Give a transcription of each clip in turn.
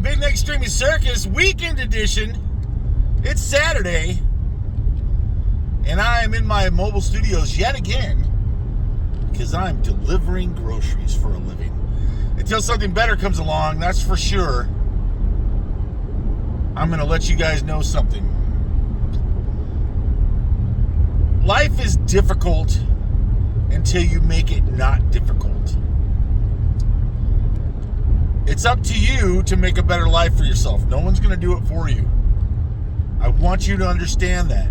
Big Neck Streaming Circus Weekend Edition. It's Saturday, and I am in my mobile studios yet again because I'm delivering groceries for a living. Until something better comes along, that's for sure. I'm going to let you guys know something. Life is difficult until you make it not difficult. It's up to you to make a better life for yourself. No one's going to do it for you. I want you to understand that.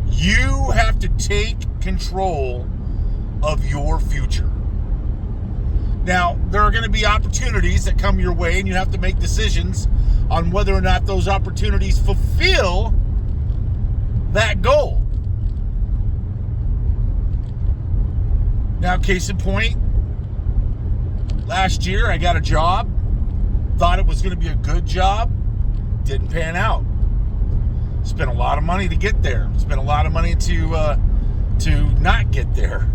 You have to take control of your future. Now, there are going to be opportunities that come your way, and you have to make decisions on whether or not those opportunities fulfill that goal. Now, case in point, last year I got a job, thought it was going to be a good job, didn't pan out. Spent a lot of money to get there. Spent a lot of money to not get there.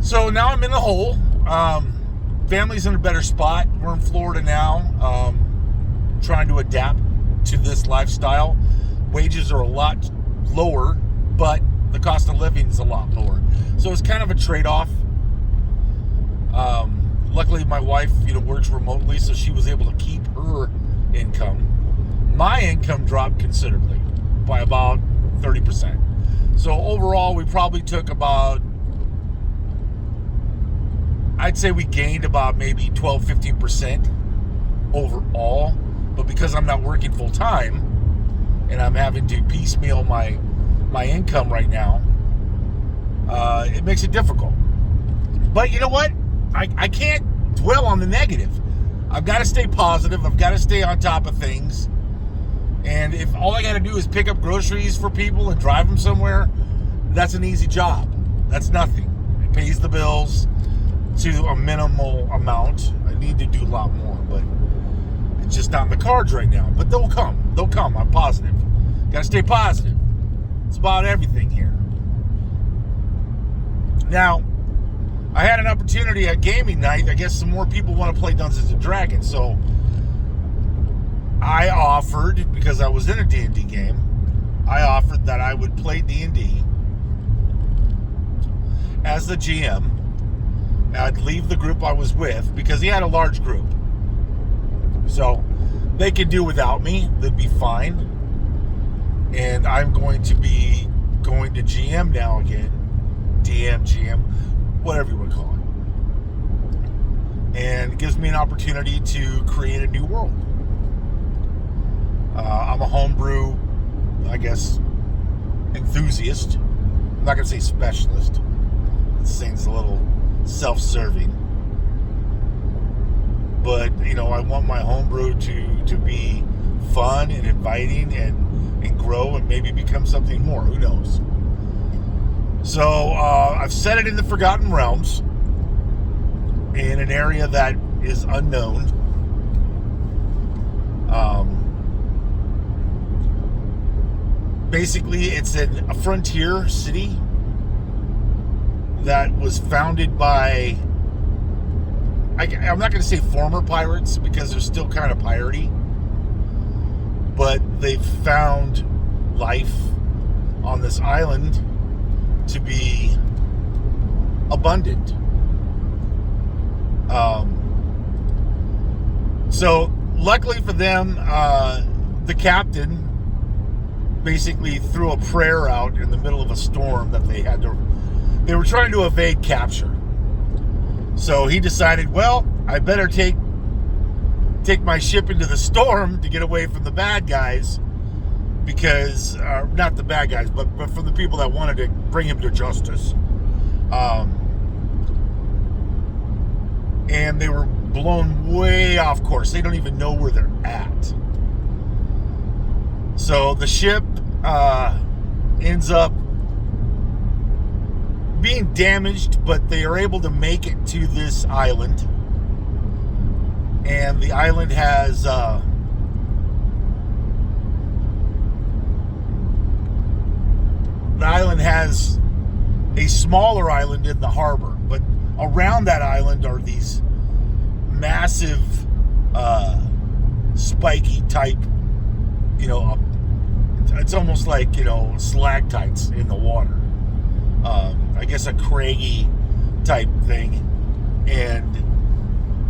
So now I'm in the hole. Family's in a better spot. We're in Florida now, trying to adapt to this lifestyle. Wages are a lot lower, but the cost of living is a lot lower. So it's kind of a trade-off. Luckily, my wife, works remotely, so she was able to keep her income. My income dropped considerably by about 30%. So overall, we probably took about, I'd say we gained about maybe 12-15% overall. But because I'm not working full time and I'm having to piecemeal my income right now, it makes it difficult. But you know what? I can't dwell on the negative. I've got to stay positive. I've got to stay on top of things. And if all I got to do is pick up groceries for people and drive them somewhere, that's an easy job. That's nothing. It pays the bills to a minimal amount. I need to do a lot more, but it's just not in the cards right now. But they'll come. They'll come. I'm positive. Got to stay positive. It's about everything here. Now, I had an opportunity at gaming night. I guess some more people want to play Dungeons & Dragons, so I offered, because I was in a D&D game, I offered that I would play D&D as the GM. I'd leave the group I was with, because he had a large group. So they could do without me. They'd be fine. And I'm going to be going to GM now again. DM, GM, whatever you want to call it. And it gives me an opportunity to create a new world. I'm a homebrew, I guess, enthusiast. I'm not going to say specialist. This thing's a little self-serving. But, I want my homebrew to be fun and inviting and grow and maybe become something more. Who knows? So I've set it in the Forgotten Realms in an area that is unknown. Basically, it's a frontier city that was founded by, I'm not going to say former pirates because they're still kind of piratey, but they found life on this island to be abundant. So luckily for them, the captain basically threw a prayer out in the middle of a storm that they were trying to evade capture. So he decided, well, I better take my ship into the storm to get away from the bad guys, because not the bad guys, but from the people that wanted to bring him to justice. And they were blown way off course. They don't even know where they're at. So the ship ends up being damaged, but they are able to make it to this island. And the island has a smaller island in the harbor, but around that island are these massive, spiky type, it's almost like, stalactites in the water. I guess a craggy type thing. And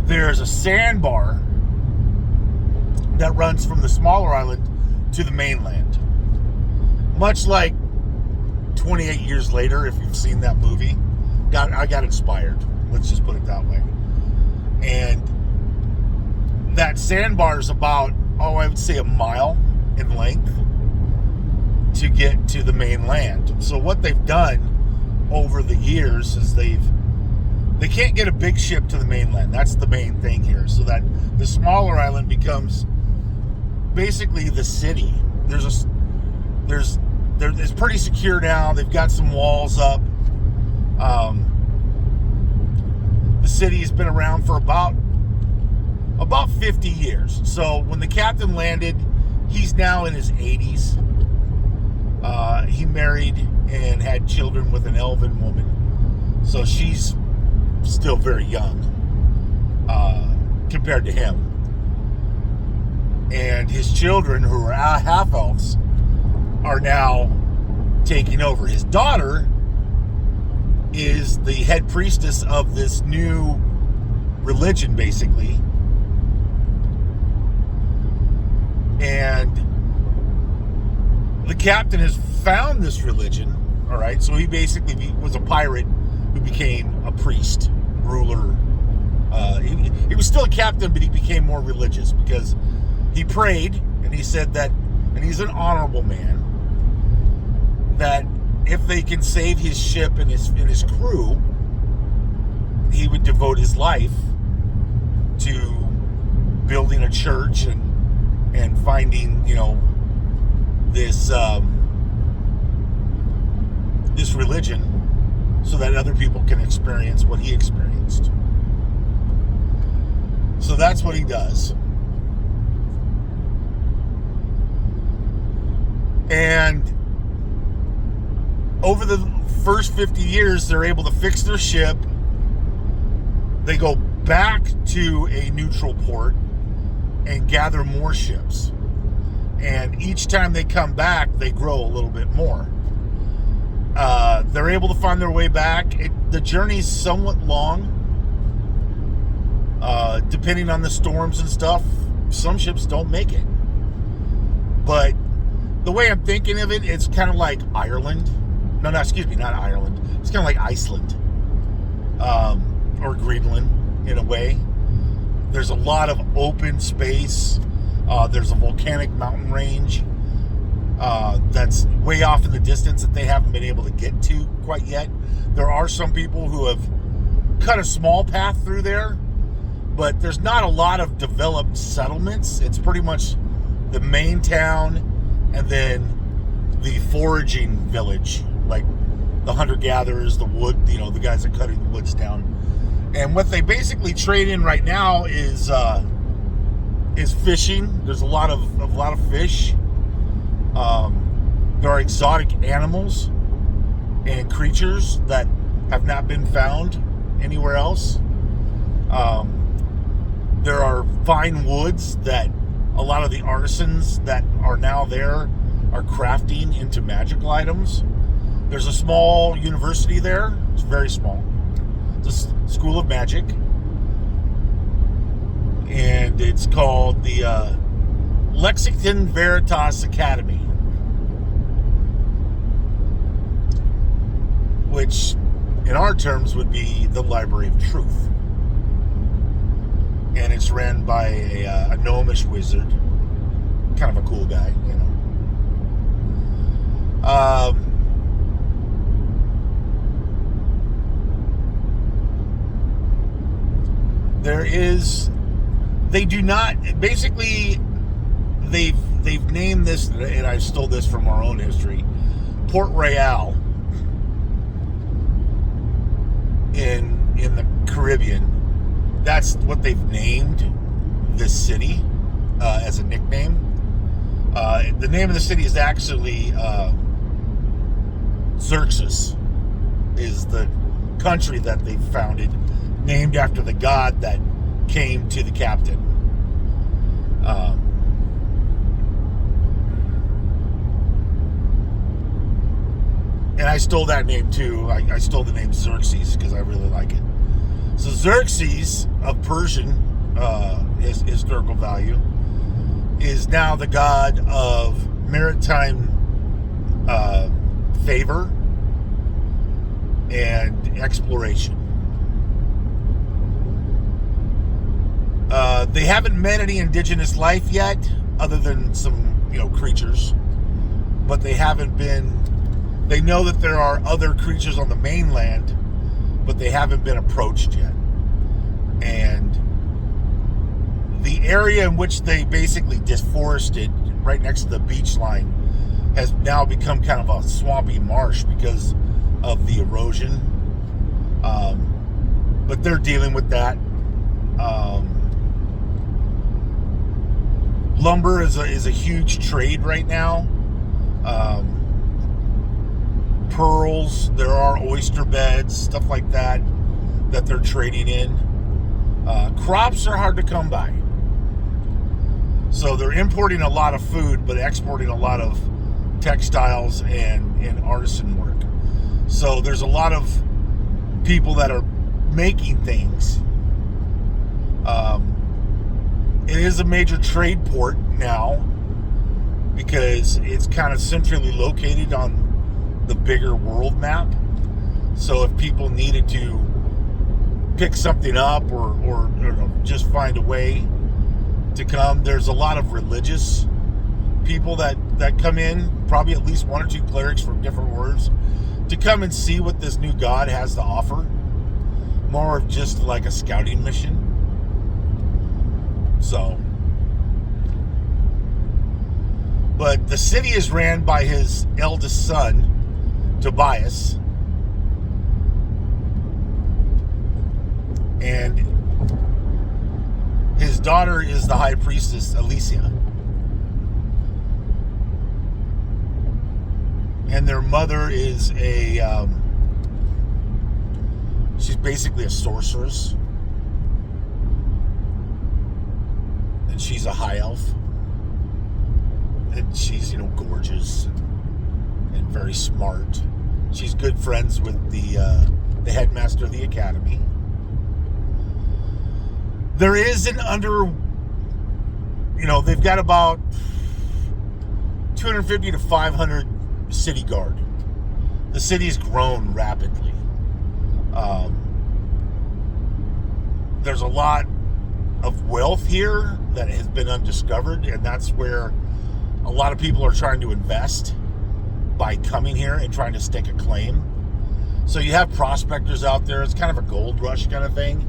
there's a sandbar that runs from the smaller island to the mainland. Much like 28 Years Later, if you've seen that movie, I got inspired. Let's just put it that way. And that sandbar is about, I would say a mile in length to get to the mainland. So what they've done over the years is they can't get a big ship to the mainland. That's the main thing here. So that the smaller island becomes basically the city. It's pretty secure now. They've got some walls up. The city has been around for about 50 years. So when the captain landed, he's now in his 80s. He married and had children with an elven woman. So she's still very young compared to him. And his children, who are half-elves, are now taking over. His daughter is the head priestess of this new religion, basically. And the captain has found this religion, all right? So he basically was a pirate who became a priest, ruler. He was still a captain, but he became more religious because he prayed, and he said that, and he's an honorable man, that if they can save his ship and his crew, he would devote his life to building a church and finding, this this religion so that other people can experience what he experienced. So that's what he does. And over the first 50 years, they're able to fix their ship. They go back to a neutral port and gather more ships. And each time they come back, they grow a little bit more. They're able to find their way back. The journey's somewhat long, depending on the storms and stuff. Some ships don't make it. But the way I'm thinking of it, it's kind of like Ireland. No, excuse me, not Ireland. It's kind of like Iceland. Or Greenland, in a way. There's a lot of open space. There's a volcanic mountain range that's way off in the distance that they haven't been able to get to quite yet. There are some people who have cut a small path through there, but there's not a lot of developed settlements. It's pretty much the main town and then the foraging village, like the hunter-gatherers, the wood, the guys that cutting the woods down. And what they basically trade in right now is fishing. There's a lot of fish. There are exotic animals and creatures that have not been found anywhere else. There are fine woods that a lot of the artisans that are now there are crafting into magical items. There's a small university there. It's very small. It's a school of magic. And it's called the Lexington Veritas Academy, which in our terms would be the Library of Truth. And it's ran by a gnomish wizard, kind of a cool guy, They do not, basically, they've named this, and I stole this from our own history, Port Royal in the Caribbean. That's what they've named this city as a nickname. The name of the city is actually Xerxes, is the country that they founded, named after the god that came to the captain. And I stole that name too. I stole the name Xerxes because I really like it. So Xerxes of Persian his historical value is now the god of maritime favor and exploration. They haven't met any indigenous life yet, other than some creatures, but they haven't been. They know that there are other creatures on the mainland, but they haven't been approached yet. And the area in which they basically deforested right next to the beach line has now become kind of a swampy marsh because of the erosion. But they're dealing with that. Lumber is a huge trade right now. Pearls, there are oyster beds, stuff like that they're trading in. Crops are hard to come by. So they're importing a lot of food, but exporting a lot of textiles and artisan work. So there's a lot of people that are making things. It is a major trade port now because it's kind of centrally located on the bigger world map. So if people needed to pick something up or just find a way to come, there's a lot of religious people that come in, probably at least one or two clerics from different orders, to come and see what this new god has to offer. More of just like a scouting mission. So, but the city is ran by his eldest son, Tobias, and his daughter is the high priestess, Alicia. And their mother is she's basically a sorceress. And she's a high elf. And she's, gorgeous and very smart. She's good friends with the headmaster of the academy. There is they've got about 250 to 500 city guard. The city's grown rapidly. There's a lot of wealth here that has been undiscovered, and that's where a lot of people are trying to invest by coming here and trying to stake a claim. So you have prospectors out there. It's kind of a gold rush kind of thing.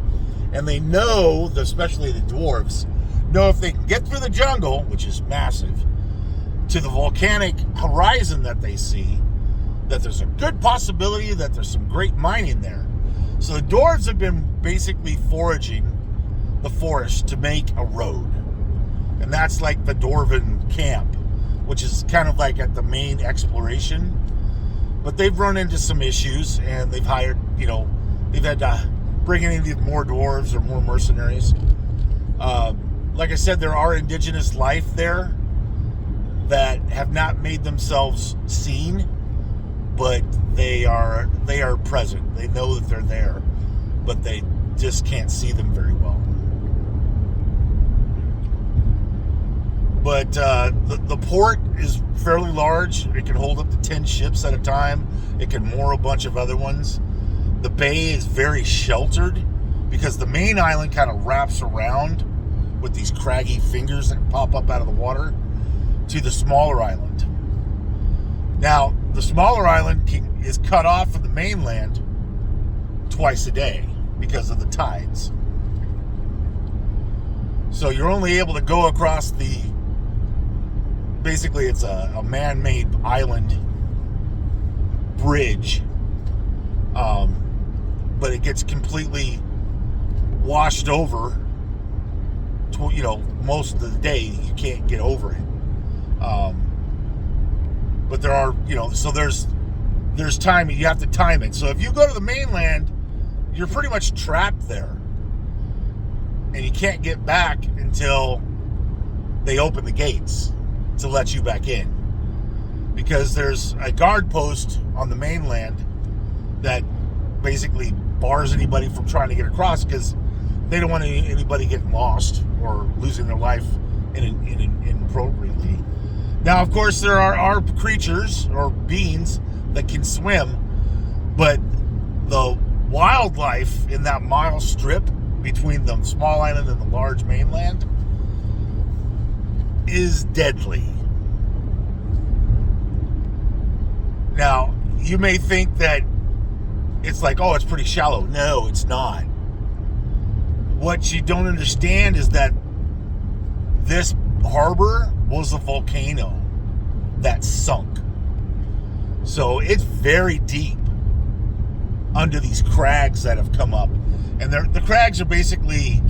And they know, especially the dwarves, know if they can get through the jungle, which is massive, to the volcanic horizon that they see, that there's a good possibility that there's some great mining there. So the dwarves have been basically foraging the forest to make a road. And that's like the Dwarven camp, which is kind of like at the main exploration. But they've run into some issues, and they've hired, they've had to bring in more dwarves or more mercenaries. Like I said, there are indigenous life there that have not made themselves seen, but they are present. They know that they're there, but they just can't see them very well. But the port is fairly large. It can hold up to 10 ships at a time. It can moor a bunch of other ones. The bay is very sheltered because the main island kind of wraps around with these craggy fingers that pop up out of the water to the smaller island. Now, the smaller island is cut off from the mainland twice a day because of the tides. So you're only able to go across basically it's a man-made island bridge, but it gets completely washed over. Most of the day you can't get over it. But there are, so there's timing. You have to time it. So if you go to the mainland, you're pretty much trapped there. and you can't get back until they open the gates to let you back in, because there's a guard post on the mainland that basically bars anybody from trying to get across, because they don't want anybody getting lost or losing their life inappropriately. Now, of course, there are creatures or beings that can swim, but the wildlife in that mile strip between the small island and the large mainland is deadly. Now, you may think that it's like, oh, it's pretty shallow. No, it's not. What you don't understand is that this harbor was a volcano that sunk. So it's very deep under these crags that have come up. And the crags are basically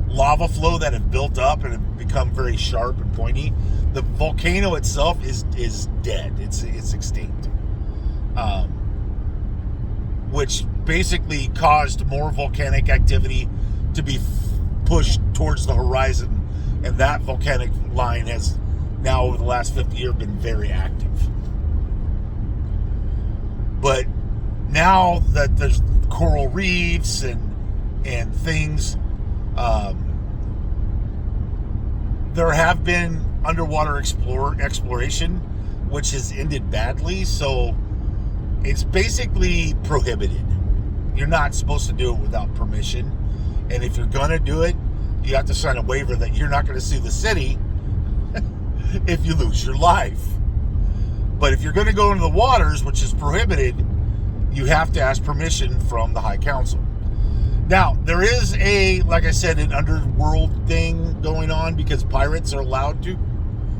lava flow that have built up and have become very sharp and pointy. The volcano itself is dead. It's extinct. Which basically caused more volcanic activity to be pushed towards the horizon. And that volcanic line has now, over the last 50 years, been very active. But now that there's coral reefs and things, there have been underwater exploration, which has ended badly. So it's basically prohibited. You're not supposed to do it without permission. And if you're going to do it, you have to sign a waiver that you're not going to sue the city if you lose your life. But if you're going to go into the waters, which is prohibited, you have to ask permission from the High Council. Now, there is like I said, an underworld thing going on, because pirates are allowed to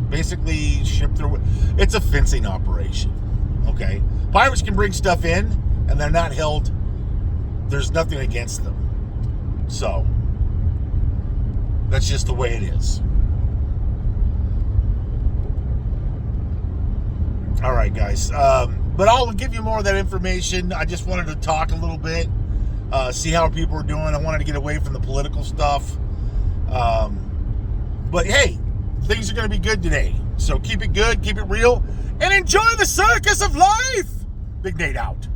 basically ship their... It's a fencing operation, okay? Pirates can bring stuff in, and they're not held... There's nothing against them. So, that's just the way it is. All right, guys. But I'll give you more of that information. I just wanted to talk a little bit, see how people are doing. I wanted to get away from the political stuff. But hey, things are going to be good today. So keep it good, keep it real, and enjoy the circus of life. Big Nate out.